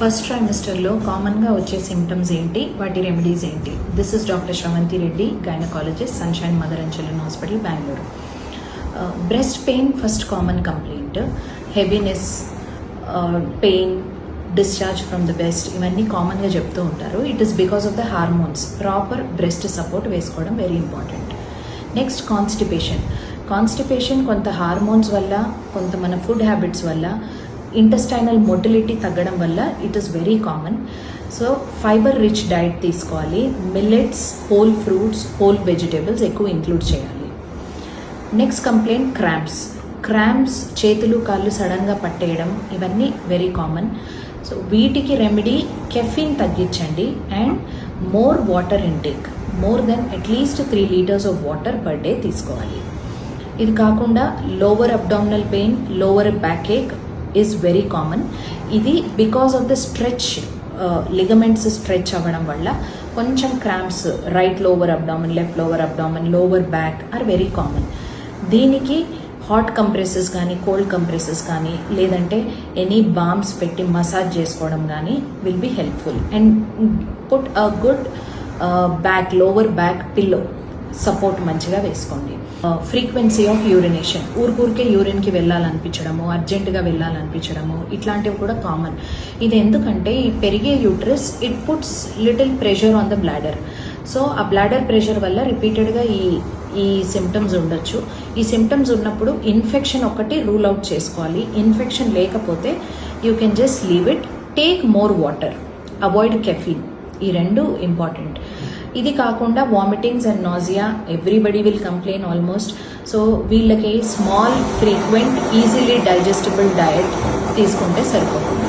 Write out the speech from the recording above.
First ట్రైమిస్టర్లో కామన్గా వచ్చే symptoms ఏంటి, వాటి రెమెడీస్ ఏంటి? This is doctor Sravanthi Reddy, gynaecologist, sunshine mother and children hospital, Bengaluru. Breast pain first common complaint. Heaviness, pain, discharge from the breast, ఇవన్నీ కామన్గా చెప్తూ ఉంటారు. It is because of the hormones. Proper breast support వేసుకోవడం very important. Next constipation కొంత hormones వల్ల, కొంత మన food habits వల్ల, ఇంటెస్టైనల్ మొటిలిటీ తగ్గడం వల్ల it is very common. So fibre rich diet తీసుకోవాలి. Millets, whole fruits, whole vegetables ఎక్కువ ఇంక్లూడ్ చేయాలి. నెక్స్ట్ కంప్లైంట్ క్రాంప్స్, చేతులు కాళ్ళు సడన్గా పట్టేయడం, ఇవన్నీ వెరీ కామన్. సో వీటికి రెమెడీ కెఫిన్ తగ్గించండి and more water intake. More than at least 3 liters of water per day తీసుకోవాలి. ఇది కాకుండా lower abdominal pain, lower back ache is very common. ఇది because of the stretch, ligaments stretch అవ్వడం వల్ల కొంచెం cramps right lower abdomen, left lower abdomen, lower back are very common. దీనికి hot compresses కానీ, cold compresses కానీ, లేదంటే any balms పెట్టి massage చేసుకోవడం కానీ will be helpful. And put a good back, lower back pillow support మంచిగా వేసుకోండి. Frequency of urination, ఊరికే యూరిన్కి వెళ్ళాలనిపించడము, అర్జెంటుగా వెళ్ళాలనిపించడము, ఇట్లాంటివి కూడా కామన్. ఇది ఎందుకంటే ఈ పెరిగే uterus it puts little pressure on the bladder. So ఆ బ్లాడర్ ప్రెషర్ వల్ల రిపీటెడ్గా ఈ సిమ్టమ్స్ ఉండొచ్చు. ఈ సిమ్టమ్స్ ఉన్నప్పుడు ఇన్ఫెక్షన్ ఒకటి రూల్ అవుట్ చేసుకోవాలి. ఇన్ఫెక్షన్ లేకపోతే you can just leave it. Take more water, avoid caffeine. ఈ రెండు ఇంపార్టెంట్. ఇది కాకుండా vomitings and nausea, everybody will complain almost. So వీళ్ళకి small, frequent, easily digestible diet తీసుకుంటే సరిపోతుంది.